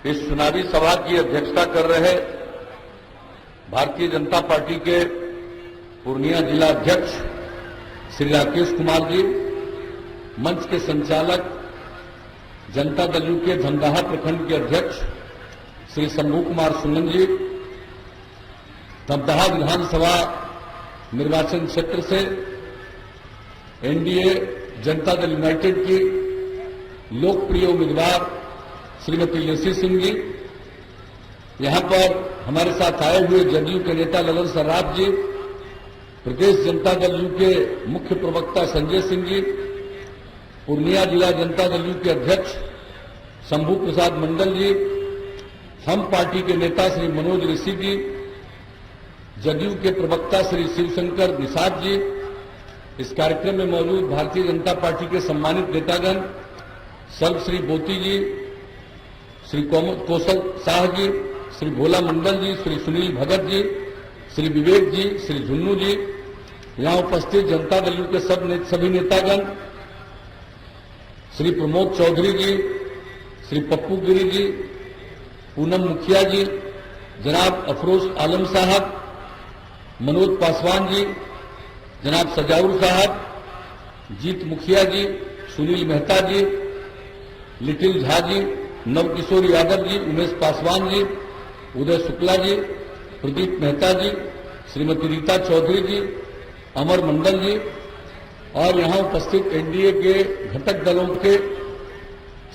इस चुनावी सभा की अध्यक्षता कर रहे भारतीय जनता पार्टी के पूर्णिया जिला अध्यक्ष श्री राकेश कुमार जी, मंच के संचालक जनता दल यू के धमदाहा प्रखंड के अध्यक्ष श्री शंभू कुमार सुमन जी, धमदाहा विधानसभा निर्वाचन क्षेत्र से एनडीए जनता दल यूनाइटेड की लोकप्रिय उम्मीदवार श्रीमती लेसी सिंह जी, यहां पर हमारे साथ आए हुए जदयू के नेता ललन सर्राफ जी, प्रदेश जनता दल यू के मुख्य प्रवक्ता संजय सिंह जी, पूर्णिया जिला जनता दल यू के अध्यक्ष शंभू प्रसाद मंडल जी, हम पार्टी के नेता श्री मनोज ऋषि जी, जदयू के प्रवक्ता श्री शिवशंकर निषाद जी, इस कार्यक्रम में मौजूद भारतीय जनता पार्टी के सम्मानित नेतागण सर्वश्री बोती जी, श्री कौशल शाह जी, श्री भोला मंडल जी, श्री सुनील भगत जी, श्री विवेक जी, श्री झुन्नू जी, यहां उपस्थित जनता दल यू के सभी नेतागण, श्री प्रमोद चौधरी जी, श्री पप्पू गिरी जी, पूनम मुखिया जी, जनाब अफरोज आलम साहब, मनोज पासवान जी, जनाब सजाउर साहब, जीत मुखिया जी, सुनील मेहता जी, लिटिल झा जी, नवकिशोर यादव जी, उमेश पासवान जी, उदय शुक्ला जी, प्रदीप मेहता जी, श्रीमती रीता चौधरी जी, अमर मंडल जी और यहां उपस्थित एनडीए के घटक दलों के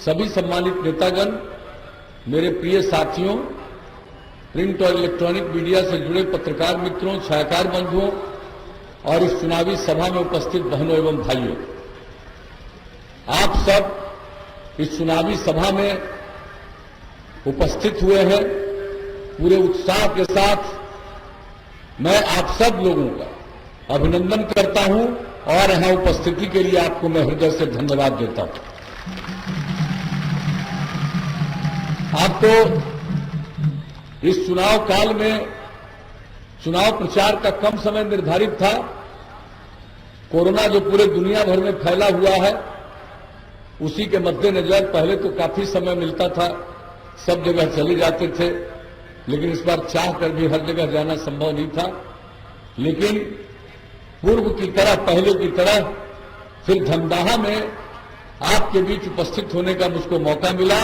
सभी सम्मानित नेतागण, मेरे प्रिय साथियों, प्रिंट और इलेक्ट्रॉनिक मीडिया से जुड़े पत्रकार मित्रों, छायाकार बंधुओं और इस चुनावी सभा में उपस्थित बहनों एवं भाइयों, आप सब इस चुनावी सभा में उपस्थित हुए हैं। पूरे उत्साह के साथ मैं आप सब लोगों का अभिनंदन करता हूं और यहां उपस्थिति के लिए आपको मैं हृदय से धन्यवाद देता हूं। आपको इस चुनाव काल में चुनाव प्रचार का कम समय निर्धारित था। कोरोना जो पूरे दुनिया भर में फैला हुआ है, उसी के मद्देनजर पहले तो काफी समय मिलता था, सब जगह चले जाते थे, लेकिन इस बार चाह कर भी हर जगह जाना संभव नहीं था। लेकिन पूर्व की तरह, पहले की तरह फिर धमदाहा में आपके बीच उपस्थित होने का मुझको मौका मिला।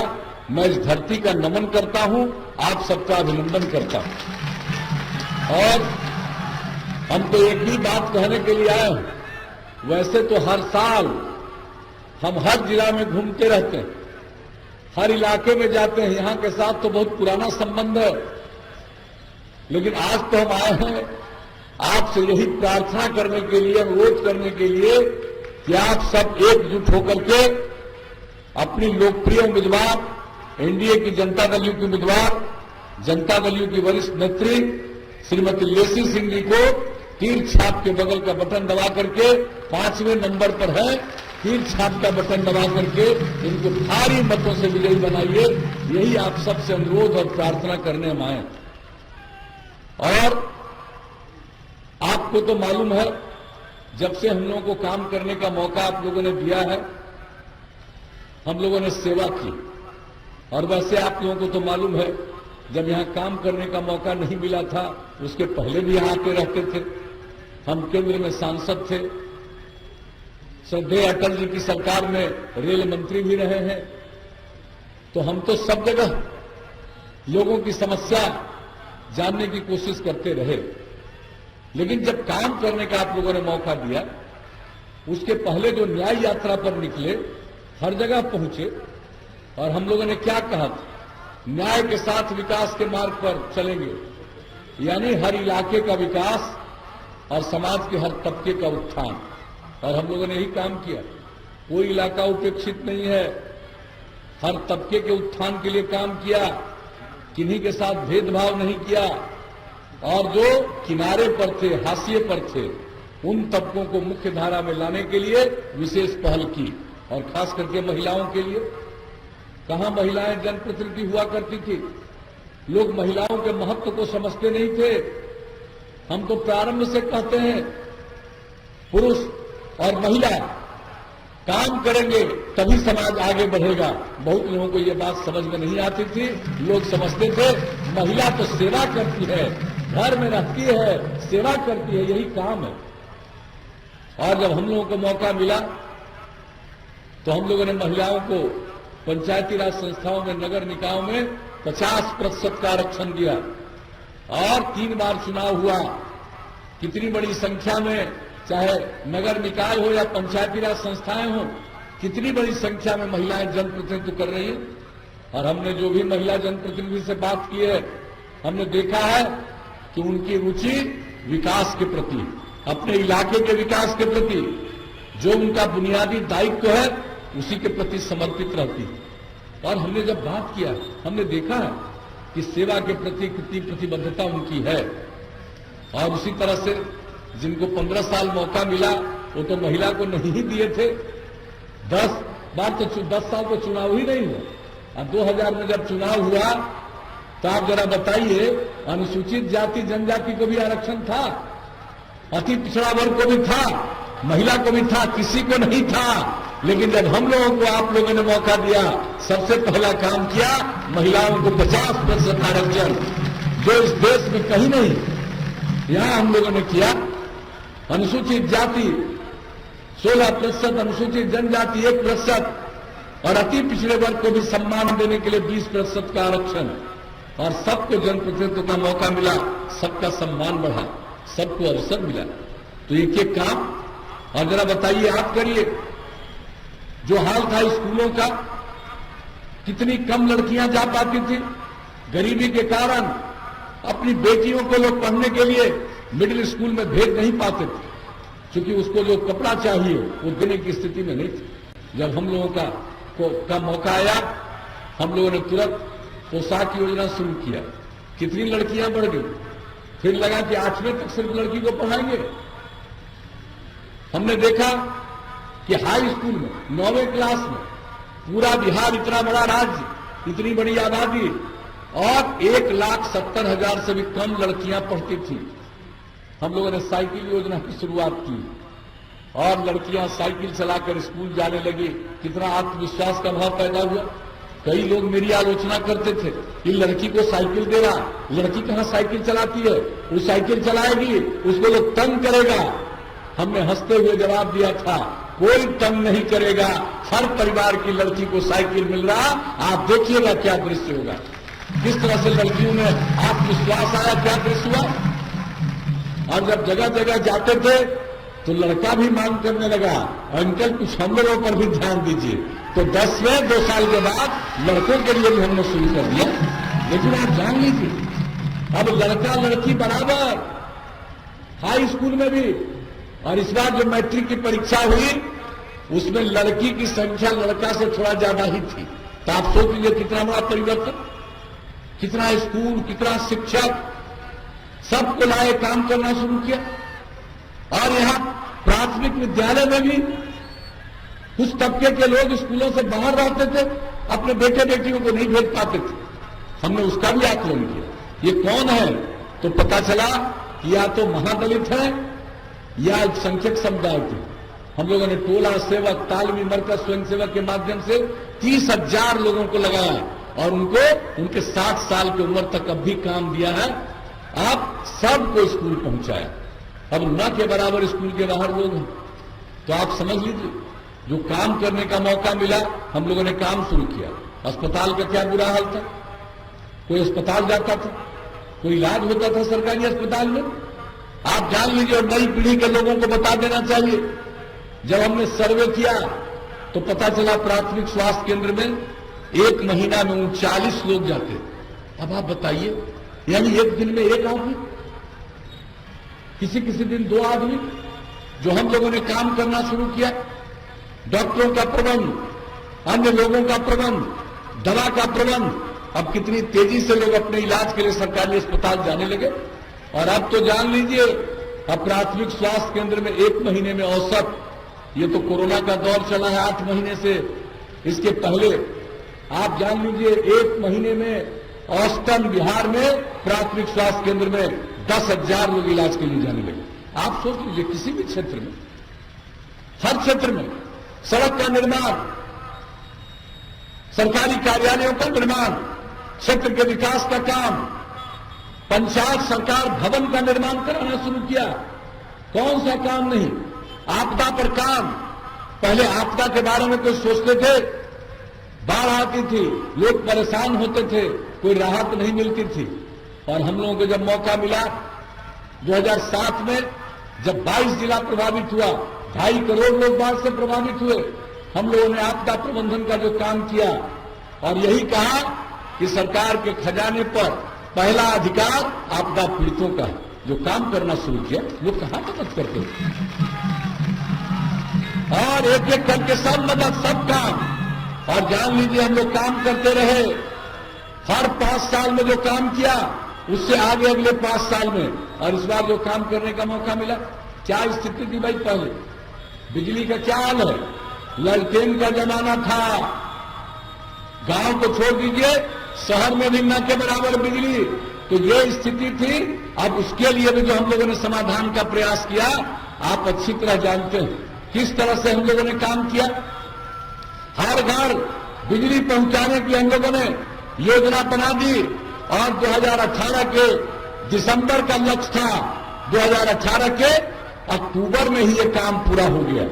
मैं इस धरती का नमन करता हूं, आप सबका अभिनंदन करता हूं। और हम तो एक ही बात कहने के लिए आए हैं। वैसे तो हर साल हम हर जिला में घूमते रहते हैं, हर इलाके में जाते हैं, यहां के साथ तो बहुत पुराना संबंध है, लेकिन आज तो हम आए हैं आपसे यही प्रार्थना करने के लिए, अनुरोध करने के लिए कि आप सब एकजुट होकर के अपनी लोकप्रिय उम्मीदवार, एनडीए की जनता दल यू की उम्मीदवार, जनता दल यू की वरिष्ठ नेत्री श्रीमती लेसी सिंह जी को तीर छाप के बगल का बटन दबा करके 5वें नंबर पर है, तीर छाप का बटन दबा करके इनको भारी मतों से विजयी बनाइए। यही आप सबसे अनुरोध और प्रार्थना करने हम आए। और आपको तो मालूम है, जब से हम लोगों को काम करने का मौका आप लोगों ने दिया है, हम लोगों ने सेवा की। और वैसे आप लोगों को तो मालूम है, जब यहां काम करने का मौका नहीं मिला था, उसके पहले भी यहां आते रहते थे। हम केंद्र में सांसद थे, श्रद्धेय अटल जी की सरकार में रेल मंत्री भी रहे हैं, तो हम तो सब जगह लोगों की समस्या जानने की कोशिश करते रहे। लेकिन जब काम करने का आप लोगों ने मौका दिया, उसके पहले जो न्याय यात्रा पर निकले, हर जगह पहुंचे, और हम लोगों ने क्या कहा था, न्याय के साथ विकास के मार्ग पर चलेंगे, यानी हर इलाके का विकास और समाज के हर तबके का उत्थान। और हम लोगों ने यही काम किया। कोई इलाका उपेक्षित नहीं है, हर तबके के उत्थान के लिए काम किया, किन्हीं के साथ भेदभाव नहीं किया, और जो किनारे पर थे, हाशिए पर थे, उन तबकों को मुख्य धारा में लाने के लिए विशेष पहल की। और खास करके महिलाओं के लिए, कहां महिलाएं जनप्रतिनिधि हुआ करती थी, लोग महिलाओं के महत्व को समझते नहीं थे। हम तो प्रारंभ से कहते हैं, पुरुष और महिला काम करेंगे तभी समाज आगे बढ़ेगा। बहुत लोगों को ये बात समझ में नहीं आती थी। लोग समझते थे महिला तो सेवा करती है, घर में रहती है, सेवा करती है, यही काम है। और जब हम लोगों को मौका मिला तो हम लोगों ने महिलाओं को पंचायती राज संस्थाओं में, नगर निकायों में 50% का आरक्षण दिया और 3 बार चुनाव हुआ। कितनी बड़ी संख्या में, चाहे नगर निकाय हो या पंचायती राज संस्थाएं हो, कितनी बड़ी संख्या में महिलाएं जनप्रतिनिधित्व कर रही हैं। और हमने जो भी महिला जनप्रतिनिधि से बात की है, हमने देखा है कि उनकी रुचि विकास के प्रति, अपने इलाके के विकास के प्रति, जो उनका बुनियादी दायित्व है उसी के प्रति समर्पित रहती है। और हमने जब बात किया, हमने देखा है कि सेवा के प्रति कितनी प्रतिबद्धता उनकी है। और उसी तरह से जिनको 15 साल मौका मिला वो तो महिला को नहीं ही दिए थे। 10 साल तो चुनाव ही नहीं हुआ। अब 2000 में जब चुनाव हुआ तो आप जरा बताइए, अनुसूचित जाति जनजाति को भी आरक्षण था, अति पिछड़ा वर्ग को भी था, महिला को भी था, किसी को नहीं था। लेकिन जब हम लोगों को आप लोगों ने मौका दिया, सबसे पहला काम किया, महिलाओं को 50% आरक्षण, जो इस देश में कहीं नहीं, यहां हम लोगों ने किया। अनुसूचित जाति 16%, अनुसूचित जनजाति 1% और अति पिछड़े वर्ग को भी सम्मान देने के लिए 20% का आरक्षण। और सबको जनप्रतिनिधित्व का मौका मिला, सबका सम्मान बढ़ा, सबको अवसर मिला। तो एक एक काम। और जरा बताइए, आप करिए, जो हाल था स्कूलों का, कितनी कम लड़कियां जा पाती थी। गरीबी के कारण अपनी बेटियों को लोग पढ़ने के लिए मिडिल स्कूल में भेज नहीं पाते थे, क्योंकि उसको जो कपड़ा चाहिए वो देने की स्थिति में नहीं थी। जब हम लोगों का मौका आया, हम लोगों ने तुरंत पोशाक योजना शुरू किया। कितनी लड़कियां बढ़ गई। फिर लगा कि 8वीं तक सिर्फ लड़की को पढ़ाएंगे। हमने देखा कि हाई स्कूल में 9वीं क्लास में पूरा बिहार, इतना बड़ा राज्य, इतनी बड़ी आबादी, और 1,70,000 से भी कम लड़कियां पढ़ती थी। हम लोगों ने साइकिल योजना की शुरुआत की और लड़कियां साइकिल चलाकर स्कूल जाने लगी। कितना आत्मविश्वास का भाव पैदा हुआ। कई लोग मेरी आलोचना करते थे, ये लड़की को साइकिल दे रहा, लड़की कहां साइकिल चलाती है, वो साइकिल चलाएगी, उसको लोग तंग करेगा। हमने हंसते हुए जवाब दिया था, कोई तंग नहीं करेगा, हर परिवार की लड़की को साइकिल मिल रहा। आप देखिएगा क्या दृश्य होगा, किस तरह से लड़कियों में आत्मविश्वास आया, क्या दृश्य हुआ। और जब जगह जगह जाते थे तो लड़का भी मांग करने लगा, अंकल कुछ हम लोगों पर भी ध्यान दीजिए। तो 2 साल के बाद लड़कों के लिए भी हमने शुरू कर दिया। लेकिन आप जान लीजिए, अब लड़का लड़की बराबर हाई स्कूल में भी। और इस बार जो मैट्रिक की परीक्षा हुई उसमें लड़की की संख्या लड़का से थोड़ा ज्यादा ही थी। तो आप सोच लीजिए कितना बड़ा परिवर्तन, कितना स्कूल, कितना शिक्षक, सबको लाए, काम करना शुरू किया। और यहां प्राथमिक विद्यालय में भी कुछ तबके के लोग स्कूलों से बाहर रहते थे, अपने बेटे बेटियों को नहीं भेज पाते थे। हमने उसका भी आकलन किया, ये कौन है। तो पता चला कि या तो महादलित है या अल्पसंख्यक समुदाय थे। हम लोगों ने टोला सेवक, तालमी मरकज, स्वयंसेवक के माध्यम से 30,000 लोगों को लगाया और उनको उनके 60 साल की उम्र तक अब भी काम दिया है। आप सबको स्कूल पहुंचाया। अब न के बराबर स्कूल के बाहर लोग हैं। तो आप समझ लीजिए, जो काम करने का मौका मिला, हम लोगों ने काम शुरू किया। अस्पताल का क्या बुरा हाल था, कोई अस्पताल जाता था, कोई इलाज होता था सरकारी अस्पताल में। आप जान लीजिए, और नई पीढ़ी के लोगों को बता देना चाहिए, जब हमने सर्वे किया तो पता चला प्राथमिक स्वास्थ्य केंद्र में 1 महीना में 39 लोग जाते। अब आप बताइए, यानी एक दिन में 1 आदमी, किसी किसी दिन 2 आदमी। जो हम लोगों ने काम करना शुरू किया, डॉक्टरों का प्रबंध, अन्य लोगों का प्रबंध, दवा का प्रबंध। अब कितनी तेजी से लोग अपने इलाज के लिए सरकारी अस्पताल जाने लगे। और अब तो जान लीजिए, अब प्राथमिक स्वास्थ्य केंद्र में 1 महीने में औसत, ये तो कोरोना का दौर चला है 8 महीने से, इसके पहले आप जान लीजिए 1 महीने में औसतन बिहार में प्राथमिक स्वास्थ्य केंद्र में 10,000 लोग इलाज के लिए जाने लगे। आप सोच लीजिए, किसी भी क्षेत्र में, हर क्षेत्र में सड़क का निर्माण, सरकारी कार्यालयों का निर्माण, क्षेत्र के विकास का काम, पंचायत सरकार भवन का निर्माण कराना शुरू किया। कौन सा काम नहीं? आपदा पर काम। पहले आपदा के बारे में कोई सोचते थे? बाढ़ आती थी, लोग परेशान होते थे, कोई राहत नहीं मिलती थी। और हम लोगों को जब मौका मिला 2007 में, जब 22 जिला प्रभावित हुआ, 2.5 करोड़ लोग बाढ़ से प्रभावित हुए, हम लोगों ने आपदा प्रबंधन का जो काम किया और यही कहा कि सरकार के खजाने पर पहला अधिकार आपदा पीड़ितों का है। जो काम करना शुरू किया, लोग कहां मदद करते और एक एक करके सब मदद, सब काम। और जान लीजिए हम लोग काम करते रहे। हर 5 साल में जो काम किया उससे आगे अगले 5 साल में, और इस बार जो काम करने का मौका मिला, क्या स्थिति थी भाई? पहले बिजली का क्या हाल है? ललटेन का जमाना था, गांव को छोड़ दीजिए, शहर में भी न के बराबर बिजली। तो ये स्थिति थी। अब उसके लिए भी जो हम लोगों ने समाधान का प्रयास किया, आप अच्छी तरह जानते हैं किस तरह से हम लोगों ने काम किया। हर घर बिजली पहुंचाने की हम लोगों ने योजना बना दी और 2018 के दिसंबर का लक्ष्य था, 2018 के अक्टूबर में ही ये काम पूरा हो गया।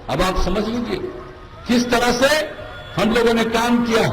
अब आप समझ लीजिए किस तरह से हम लोगों ने काम किया।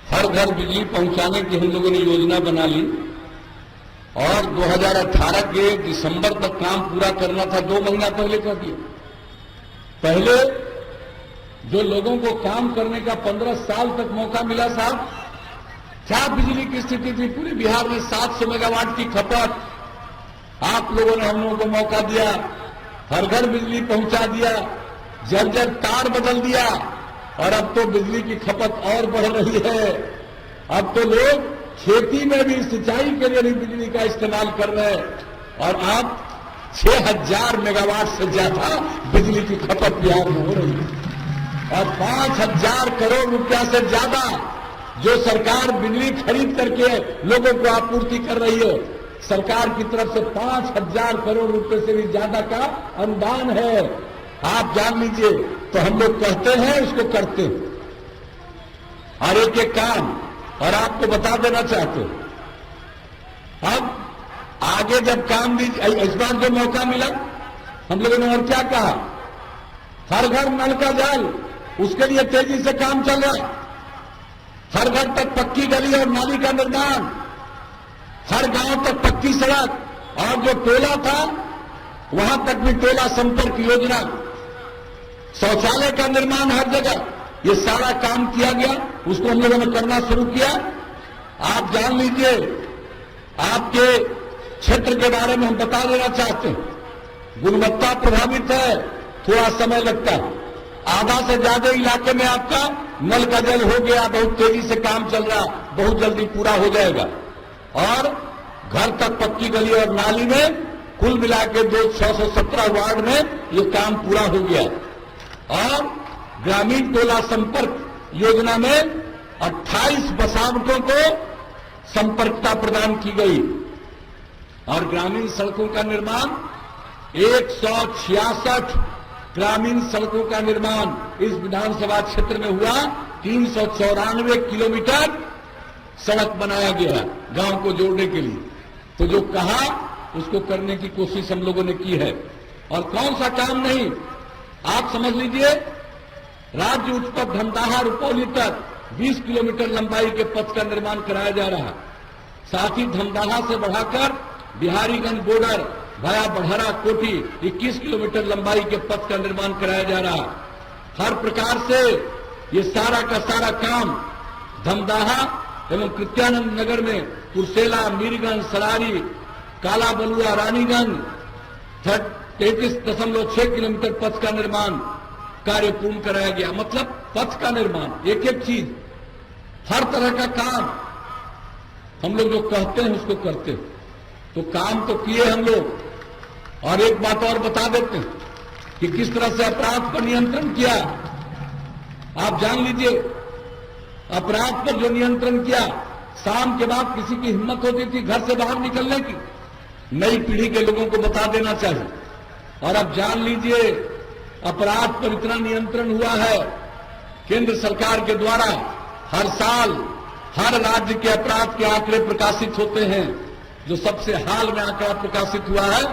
हर घर बिजली पहुंचाने की हम लोगों ने योजना बना ली और 2018 के दिसंबर तक काम पूरा करना था। 2 महीना पहले कर दिया। पहले जो लोगों को काम करने का 15 साल तक मौका मिला साहब, क्या बिजली की स्थिति थी? पूरे बिहार में 700 मेगावाट की खपत। आप लोगों ने हम लोगों को मौका दिया, हर घर बिजली पहुंचा दिया, जर्जर तार बदल दिया और अब तो बिजली की खपत और बढ़ रही है। अब तो लोग खेती में भी, सिंचाई के लिए भी बिजली का इस्तेमाल कर रहे हैं और अब 6000 मेगावाट से ज्यादा बिजली की खपत बिहार में हो रही है और 5000 करोड़ रुपया से ज्यादा जो सरकार बिजली खरीद करके लोगों को आपूर्ति कर रही है, सरकार की तरफ से 5000 करोड़ रुपए से भी ज्यादा का अनुदान है। आप जान लीजिए। तो हम लोग कहते हैं, उसको करते हैं और एक एक काम। और आपको बता देना चाहते हैं, अब आगे जब काम भी, इस बार जो मौका मिला हम लोगों ने और क्या कहा, हर घर नल का जल, उसके लिए तेजी से काम चल रहा है। हर घर तक पक्की गली और नाली का निर्माण, हर गांव तक पक्की सड़क, और जो टोला था वहां तक भी टोला संपर्क योजना, शौचालय का निर्माण हर जगह, ये सारा काम किया गया। उसको हम लोगों ने करना शुरू किया। आप जान लीजिए, आपके क्षेत्र के बारे में हम बता देना चाहते हैं, गुणवत्ता प्रभावित है, थोड़ा समय लगता है। आधा से ज्यादा इलाके में आपका नल का जल हो गया, बहुत तेजी से काम चल रहा, बहुत जल्दी पूरा हो जाएगा। और घर तक पक्की गली और नाली में कुल मिला के 617 वार्ड में ये काम पूरा हो गया। और ग्रामीण टोला संपर्क योजना में 28 बसावटों को संपर्कता प्रदान की गई। और ग्रामीण सड़कों का निर्माण 166 ग्रामीण सड़कों का निर्माण इस विधानसभा क्षेत्र में हुआ। 394 किलोमीटर सड़क बनाया गया गांव को जोड़ने के लिए। तो जो कहा उसको करने की कोशिश हम लोगों ने की है। और कौन सा काम नहीं, आप समझ लीजिए, राज्य उच्च पथ धमदाहा रुपौली तक 20 किलोमीटर लंबाई के पथ का निर्माण कराया जा रहा है। साथ ही धमदाहा से बढ़ाकर बिहारीगंज बॉर्डर भाया बढ़हरा कोटी 21 किलोमीटर लंबाई के पथ का निर्माण कराया जा रहा है। हर प्रकार से ये सारा का सारा काम धमदाहा एवं कृत्यानंद नगर में कुर्सेला, मीरगंज, सरारी, काला बलुआ, रानीगंज 33.6 किलोमीटर पथ का निर्माण कार्य पूर्ण कराया गया। मतलब पथ का निर्माण, एक एक चीज, हर तरह का काम हम लोग जो कहते हैं उसको करते हैं। तो काम तो किए हम लोग। और एक बात और बता देते हैं कि किस तरह से अपराध पर नियंत्रण किया। आप जान लीजिए, अपराध पर जो नियंत्रण किया, शाम के बाद किसी की हिम्मत होती थी घर से बाहर निकलने की, नई पीढ़ी के लोगों को बता देना चाहिए। और अब जान लीजिए, अपराध पर इतना नियंत्रण हुआ है, केंद्र सरकार के द्वारा हर साल हर राज्य के अपराध के आंकड़े प्रकाशित होते हैं। जो सबसे हाल में आंकड़ा प्रकाशित हुआ है,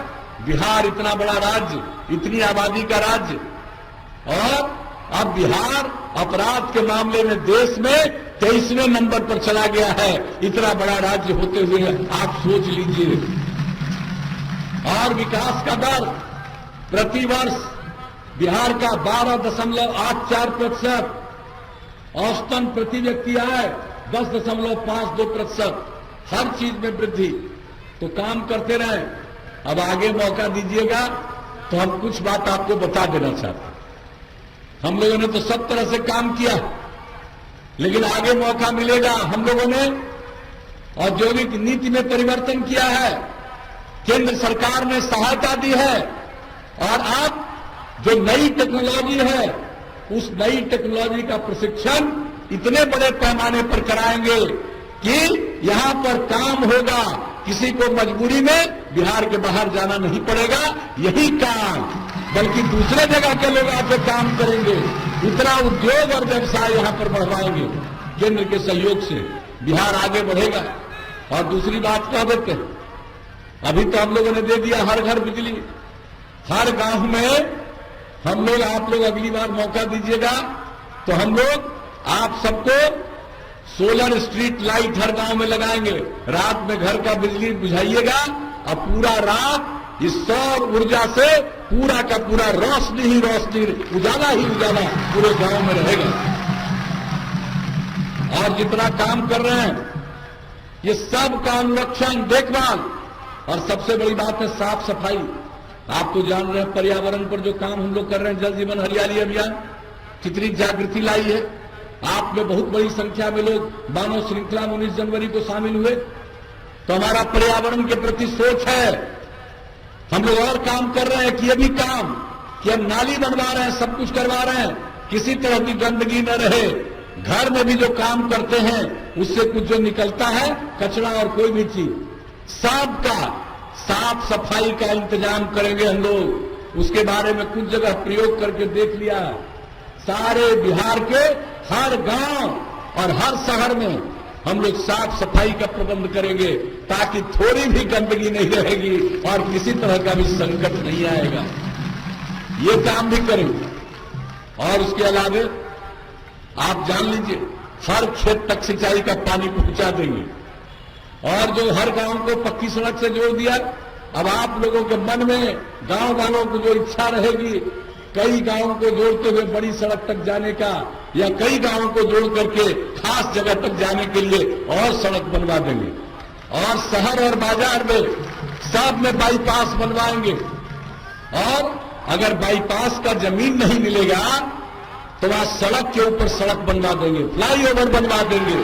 बिहार इतना बड़ा राज्य, इतनी आबादी का राज्य, और अब बिहार अपराध के मामले में देश में 23वें नंबर पर चला गया है। इतना बड़ा राज्य होते हुए आप सोच लीजिए। और विकास का दर प्रतिवर्ष बिहार का 12.84%, औसतन प्रति व्यक्ति आय 10.52%, हर चीज में वृद्धि। तो काम करते रहे। अब आगे मौका दीजिएगा तो हम कुछ बात आपको बता देना चाहते हैं। हम लोगों ने तो सब तरह से काम किया, लेकिन आगे मौका मिलेगा। हम लोगों ने औद्योगिक नीति में परिवर्तन किया है, केंद्र सरकार ने सहायता दी है, और अब जो नई टेक्नोलॉजी है, उस नई टेक्नोलॉजी का प्रशिक्षण इतने बड़े पैमाने पर कराएंगे कि यहां पर काम होगा, किसी को मजबूरी में बिहार के बाहर जाना नहीं पड़ेगा। यही काम, बल्कि दूसरे जगह के लोग आके काम करेंगे। इतना उद्योग और व्यवसाय यहां पर बढ़वाएंगे। केंद्र के सहयोग से बिहार आगे बढ़ेगा। और दूसरी बात कह देते हैं, अभी तो हम लोगों ने दे दिया हर घर बिजली, हर गांव में हम लोग, आप लोग अगली बार मौका दीजिएगा तो हम लोग आप सबको सोलर स्ट्रीट लाइट हर गांव में लगाएंगे। रात में घर का बिजली बुझाइएगा और पूरा रात इस सौर ऊर्जा से पूरा का पूरा रोशनी ही रोशनी, उजाला ही उजाला पूरे गांव में रहेगा। और जितना काम कर रहे हैं ये सब का अनुरक्षण, देखभाल, और सबसे बड़ी बात है साफ सफाई। आप तो जान रहे हैं पर्यावरण पर जो काम हम लोग कर रहे हैं, जल जीवन हरियाली अभियान कितनी जागृति लाई है। आप में बहुत बड़ी संख्या में लोग मानव श्रृंखला में 19 जनवरी को शामिल हुए। तो हमारा पर्यावरण के प्रति सोच है। हम लोग और काम कर रहे हैं कि ये भी काम कि हम नाली बनवा रहे हैं, सब कुछ करवा रहे हैं, किसी तरह की गंदगी न रहे। घर में भी जो काम करते हैं उससे कुछ जो निकलता है कचरा और कोई भी चीज, सबका साफ सफाई का इंतजाम करेंगे हम लोग। उसके बारे में कुछ जगह प्रयोग करके देख लिया। सारे बिहार के हर गांव और हर शहर में हम लोग साफ सफाई का प्रबंध करेंगे ताकि थोड़ी भी गंदगी नहीं रहेगी और किसी तरह का भी संकट नहीं आएगा। ये काम भी करेंगे। और उसके अलावे आप जान लीजिए, हर खेत तक सिंचाई का पानी पहुंचा देंगे। और जो हर गांव को पक्की सड़क से जोड़ दिया, अब आप लोगों के मन में, गांव वालों को जो इच्छा रहेगी कई गांवों को जोड़ते हुए बड़ी सड़क तक जाने का, या कई गांवों को जोड़ करके खास जगह तक जाने के लिए और सड़क बनवा देंगे। और शहर और बाजार में सब में बाईपास बनवाएंगे। और अगर बाईपास का जमीन नहीं मिलेगा तो वहां सड़क के ऊपर सड़क बनवा देंगे, फ्लाईओवर बनवा देंगे।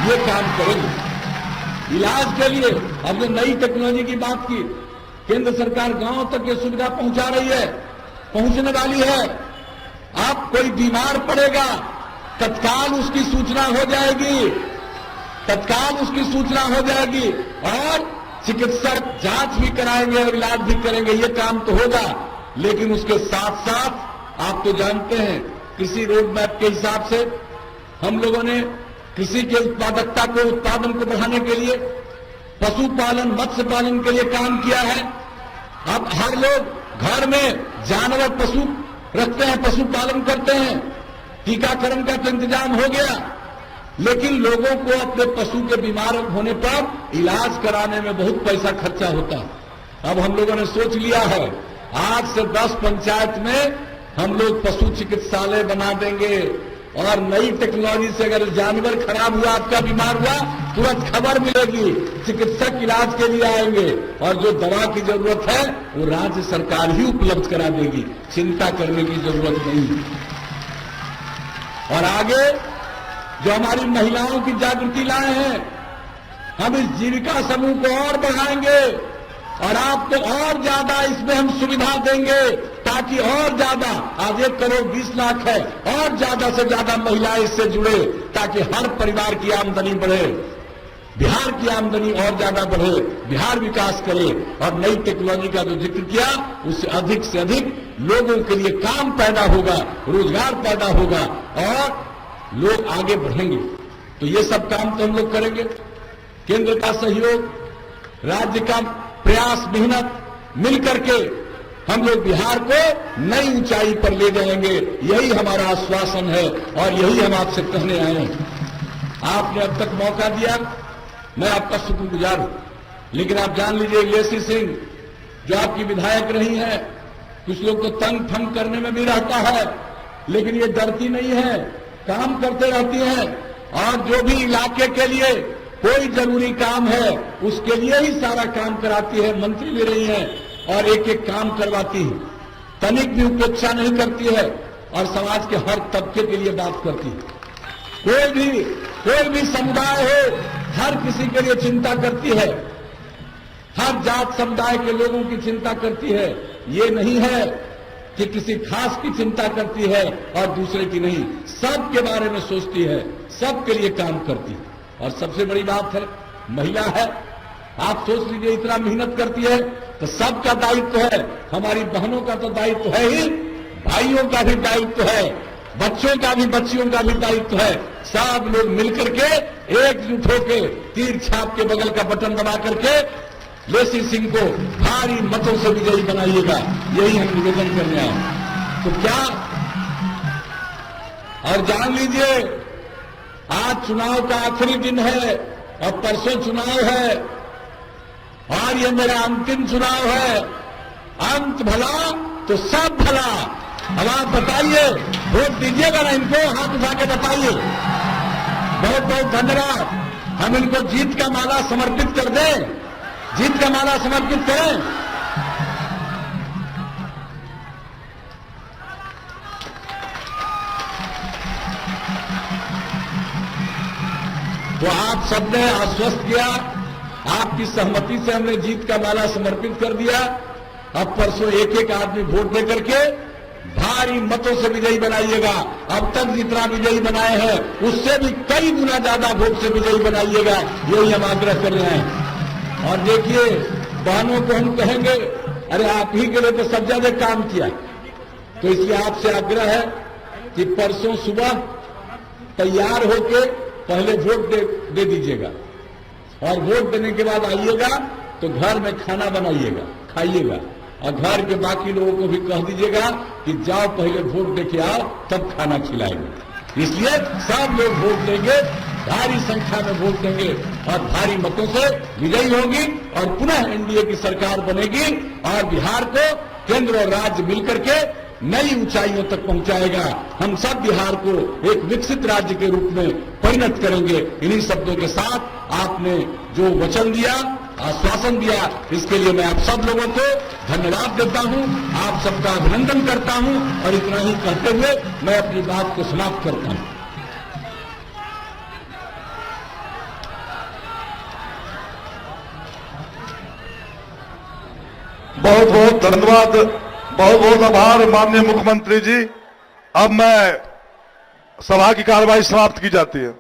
ये काम करेंगे। इलाज के लिए हमने नई टेक्नोलॉजी की बात की। केंद्र सरकार गांव तक ये सुविधा पहुंचा रही है, पहुंचने वाली है। अब कोई बीमार पड़ेगा, तत्काल उसकी सूचना हो जाएगी, तत्काल उसकी सूचना हो जाएगी। और चिकित्सक जांच भी कराएंगे और इलाज भी करेंगे। ये काम तो होगा, लेकिन उसके साथ साथ आप तो जानते हैं, कृषि रोड मैप के हिसाब से हम लोगों ने कृषि के उत्पादकता को, उत्पादन को बढ़ाने के लिए पशुपालन, मत्स्य पालन के लिए काम किया है। अब हर लोग घर में जानवर, पशु रखते हैं, पशुपालन करते हैं। टीकाकरण का तो इंतजाम हो गया, लेकिन लोगों को अपने पशु के बीमार होने पर इलाज कराने में बहुत पैसा खर्चा होता है। अब हम लोगों ने सोच लिया है, आज से 10 पंचायत में हम लोग पशु चिकित्सालय बना देंगे। और नई टेक्नोलॉजी से अगर जानवर खराब हुआ, आपका बीमार हुआ, तुरंत खबर मिलेगी, चिकित्सक इलाज के लिए आएंगे। और जो दवा की जरूरत है वो राज्य सरकार ही उपलब्ध करा देगी, चिंता करने की जरूरत नहीं। और आगे जो हमारी महिलाओं की जागृति लाए हैं, हम इस जीविका समूह को और बढ़ाएंगे और आपको और ज्यादा इसमें हम सुविधा देंगे, ताकि और ज्यादा, आज 1 करोड़ 20 लाख है, और ज्यादा से ज्यादा महिलाएं इससे जुड़े, ताकि हर परिवार की आमदनी बढ़े, बिहार की आमदनी और ज्यादा बढ़े, बिहार विकास करे। और नई टेक्नोलॉजी का जो जिक्र किया, उससे अधिक से अधिक लोगों के लिए काम पैदा होगा, रोजगार पैदा होगा और लोग आगे बढ़ेंगे। तो ये सब काम तो हम लोग करेंगे। केंद्र का सहयोग, राज्य का प्रयास, मेहनत मिलकर के हम लोग बिहार को नई ऊंचाई पर ले जाएंगे। यही हमारा आश्वासन है और यही हम आपसे कहने आए हैं। आपने अब तक मौका दिया, मैं आपका शुक्रगुजार हूं। लेकिन आप जान लीजिए, लेसी सिंह जो आपकी विधायक रही हैं, कुछ लोग तो तंग फंग करने में भी रहता है, लेकिन ये डरती नहीं है, काम करते रहती हैं। और जो भी इलाके के लिए कोई जरूरी काम है, उसके लिए ही सारा काम कराती है। मंत्री भी रही हैं और एक एक काम करवाती है, तनिक भी उपेक्षा नहीं करती है और समाज के हर तबके के लिए बात करती है। कोई भी समुदाय हो, हर किसी के लिए चिंता करती है, हर जात समुदाय के लोगों की चिंता करती है। ये नहीं है कि किसी खास की चिंता करती है और दूसरे की नहीं, सबके बारे में सोचती है, सबके लिए काम करती है। और सबसे बड़ी बात है, महिला है। आप सोच लीजिए, इतना मेहनत करती है तो सबका दायित्व है। हमारी बहनों का तो दायित्व है ही, भाइयों का भी दायित्व है, बच्चों का भी, बच्चियों का भी दायित्व है। सब लोग मिलकर के एकजुट होकर तीर छाप के बगल का बटन दबा करके लेसी सिंह को भारी मतों से विजयी बनाइएगा, यही हम निवेदन करने आए। तो क्या, और जान लीजिए, आज चुनाव का आखिरी दिन है और परसों चुनाव है और ये मेरा अंतिम चुनाव है। अंत भला तो सब भला। अब आप बताइए, वोट दीजिएगा ना इनको? हाथ उठा के बताइए। बहुत बहुत धन्यवाद। हम इनको जीत का माला समर्पित कर दें, जीत का माला समर्पित करें। तो आप सबने आश्वस्त किया, आपकी सहमति से हमने जीत का माला समर्पित कर दिया। अब परसों एक एक आदमी वोट दे करके भारी मतों से विजयी बनाइएगा। अब तक जितना विजयी बनाए हैं उससे भी कई गुना ज्यादा वोट से विजयी बनाइएगा, यही हम आग्रह कर रहे हैं। और देखिए, बहनों को हम कहेंगे, अरे आप ही के लिए तो सब ज्यादा काम किया, तो इसलिए आपसे आग्रह है कि परसों सुबह तैयार होके पहले वोट दे दीजिएगा और वोट देने के बाद आइएगा तो घर में खाना बनाइएगा, खाइएगा। और घर के बाकी लोगों को भी कह दीजिएगा कि जाओ पहले वोट देके आओ, तब खाना खिलाएंगे। इसलिए सब लोग वोट देंगे, भारी संख्या में वोट देंगे और भारी मतों से विजयी होगी और पुनः एनडीए की सरकार बनेगी और बिहार को केंद्र और राज्य मिलकर के नई ऊंचाइयों तक पहुंचाएगा। हम सब बिहार को एक विकसित राज्य के रूप में परिणत करेंगे। इन्हीं शब्दों के साथ आपने जो वचन दिया, आश्वासन दिया, इसके लिए मैं आप सब लोगों को धन्यवाद देता हूं, आप सबका अभिनंदन करता हूं और इतना ही कहते हुए मैं अपनी बात को समाप्त करता हूं। बहुत बहुत धन्यवाद, बहुत बहुत आभार माननीय मुख्यमंत्री जी। अब मैं सभा की कार्यवाही समाप्त की जाती है।